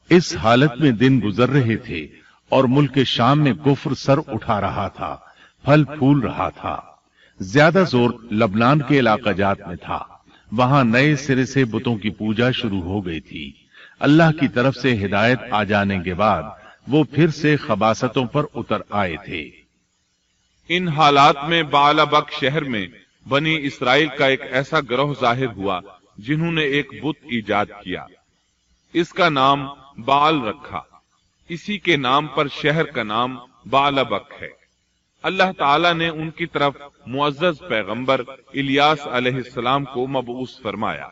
इस हालत में दिन गुजर रहे थे और मुल्क शाम में कुफ्र सर उठा रहा था, फल फूल रहा था। ज्यादा जोर लबनान के इलाकाजात में था। वहां नए सिरे से बुतों की पूजा शुरू हो गई थी। अल्लाह की तरफ से हिदायत आ जाने के बाद वो फिर से खबासतों पर उतर आए थे। इन हालात में बालाबक शहर में बनी इसराइल का एक ऐसा गिरोह जाहिर हुआ जिन्होंने एक बुत ईजाद किया। इसका नाम बाल रखा। इसी के नाम पर शहर का नाम बालाबक है। अल्लाह ताला ने उनकी तरफ मुअज़्ज़ज़ पैगंबर इलियास अलैहिस्सलाम को मबऊस फरमाया।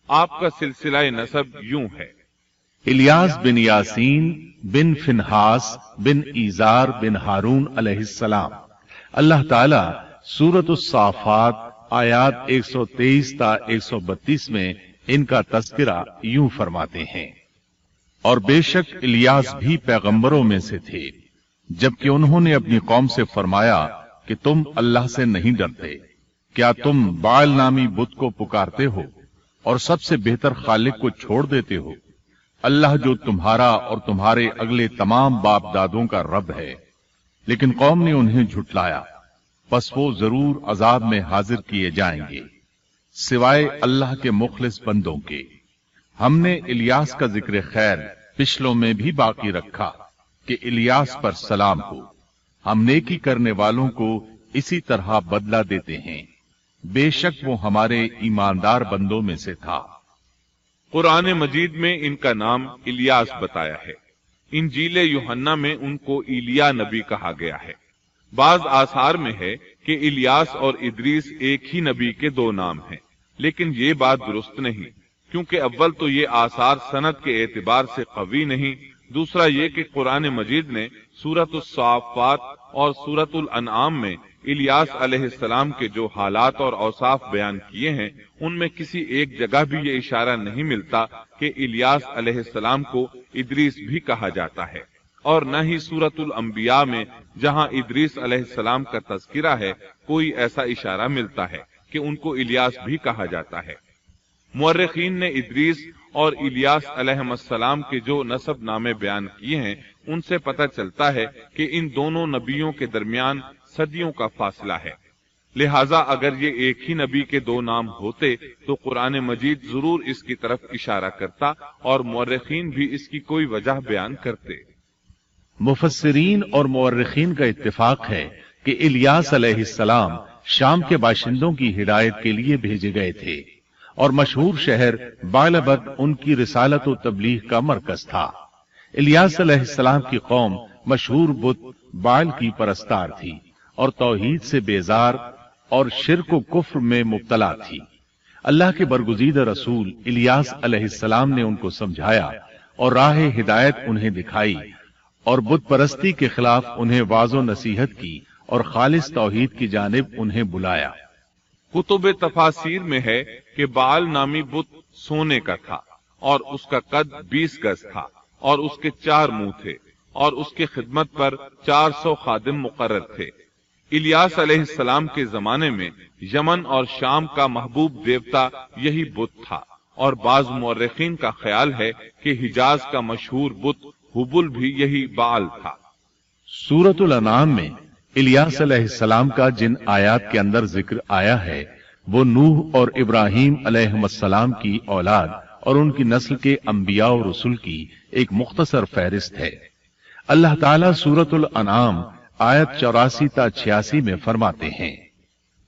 आपका सिलसिला नसब यूं है: इलियास बिन यासीन बिन फिनहास बिन ईजार बिन हारून अलैहिस्सलाम। अल्लाह ताला सूरतुस साफात आयात 123 ता 132 में इनका तज़किरा यूं फरमाते हैं, और बेशक इलियास भी पैगंबरों में से थे, जबकि उन्होंने अपनी कौम से फरमाया कि तुम अल्लाह से नहीं डरते। क्या तुम बाल नामी बुत को पुकारते हो और सबसे बेहतर खालिक को छोड़ देते हो, अल्लाह जो तुम्हारा और तुम्हारे अगले तमाम बाप दादों का रब है। लेकिन कौम ने उन्हें झुटलाया, बस वो जरूर अजाब में हाजिर किए जाएंगे, सिवाय अल्लाह के मुखलिस बंदों के। हमने इलियास का जिक्र खैर पिछलों में भी बाकी रखा कि इलियास पर सलाम हो। हम नेकी करने वालों को इसी तरह बदला देते हैं। बेशक वो हमारे ईमानदार बंदों में से था। कुरान मजीद में इनका नाम इलियास बताया है। इंजील यूहन्ना में उनको इलिया नबी कहा गया है। बाज आसार में है कि इलियास और इदरीस एक ही नबी के दो नाम हैं, लेकिन ये बात दुरुस्त नहीं, क्योंकि अव्वल तो ये आसार सनद के एतबार से कवी नहीं, दूसरा ये कि कुरान मजीद ने सूरतुस साफात और सूरतुल अनआम में इलियास अलैहिस्सलाम के जो हालात और औसाफ बयान किए हैं, उनमें किसी एक जगह भी ये इशारा नहीं मिलता कि इलियास अलैहिस्सलाम को इदरीस भी कहा जाता है, और न ही सूरतुल अंबिया में, जहां इदरीस अलैहिस्सलाम का तज़किरा है, कोई ऐसा इशारा मिलता है कि उनको इलियास भी कहा जाता है। मुअर्रिखीन ने इदरीस और इलियास अलैहिस्सलाम के जो नसब नामे बयान किए हैं, उनसे पता चलता है कि इन दोनों नबियों के दरमियान सदियों का फासला है। लिहाजा अगर ये एक ही नबी के दो नाम होते तो कुरान मजीद जरूर इसकी तरफ इशारा करता और मुअर्रिखीन भी इसकी कोई वजह बयान करते। मुफस्सिरीन और मुअर्रिखीन का इत्तिफाक है कि इलियास अलैहिस्सलाम शाम के बाशिंदों की हिदायत के लिए भेजे गए थे और मशहूर शहर बालबक उनकी रिसालत व तबलीग का मरकज था। इलियास अलैहिस्सलाम की कौम मशहूर बुत बाल की परस्तार थी और तौहीद से बेजार और शिर्क व कुफ्र में मुब्तला थी। अल्लाह के बरगुज़ीदा रसूल इलियास अलैहिस्सलाम ने उनको समझाया और राह हिदायत उन्हें दिखाई और बुत परस्ती के खिलाफ उन्हें वाज़ो नसीहत की और खालिस तौहीद की जानिब उन्हें बुलाया। कुतुब तफासीर में है कि बाल नामी बुत सोने का था और उसका कद 20 गज था और उसके 4 मुंह थे और उसकी खिदमत पर 400 खादिम मुकर्रर थे। इलियास अलैहिस्सलाम के जमाने में यमन और शाम का महबूब देवता यही बुत था और बाज मुअर्रिखीन का ख्याल है कि हिजाज का मशहूर बुत हुबुल भी यही बाल था। सूरतुल अनाम में इलियास अलैहिस्सलाम का जिन आयात के अंदर जिक्र आया है वो नूह और इब्राहीम अलैहिस्सलाम की औलाद और उनकी नस्ल के अंबिया और रसूल की एक मुख्तसर फहरिस्त है। अल्लाह ताला सूरतुल अनाम आयत 84 ता 86 में फरमाते हैं,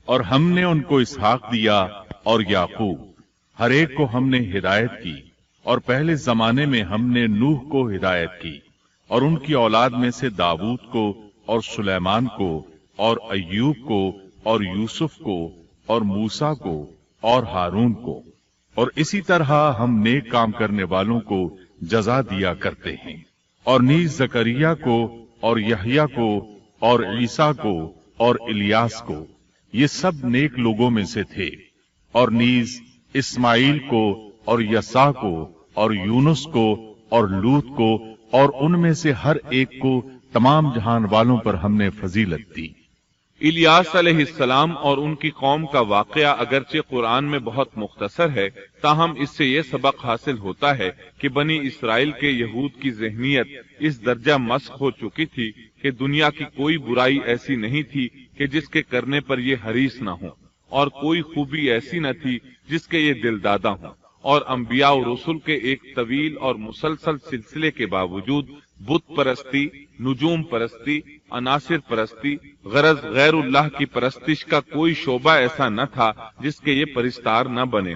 और हमने उनको इसहाक दिया और याकूब, हर एक को हमने हिदायत की, और पहले जमाने में हमने नूह को हिदायत की और उनकी औलाद में से दाऊद को और सुलेमान को और अय्यूब को और यूसुफ को और मूसा को और हारून को, और इसी तरह हम नेक काम करने वालों को जजा दिया करते हैं। और नीज जकरिया को और यहया को और ईसा को और इलियास को, ये सब नेक लोगों में से थे। और नीज इस्माइल को और यसा को और यूनुस को और लूत को और उनमें से हर एक को तमाम जहान वालों पर हमने फजीलत दी। الیاس علیہ السلام اور ان کی قوم کا واقعہ اگرچہ قرآن میں بہت مختصر ہے، تاہم اس سے یہ سبق حاصل ہوتا ہے کہ بنی اسرائیل کے یہود کی ذہنیت اس درجہ مسخ ہو چکی تھی کہ دنیا کی کوئی برائی ایسی نہیں تھی کہ جس کے کرنے پر یہ حریص نہ ہوں، اور کوئی خوبی ایسی نہ تھی جس کے یہ دل دادا ہوں، اور انبیاء و رسل کے ایک طویل اور مسلسل سلسلے کے باوجود بت پرستی، نجوم پرستی، عناصر پرستی، غرض غیر اللہ کی پرستش کا کوئی شعبہ ایسا نہ تھا جس کے یہ پرستار نہ بنے۔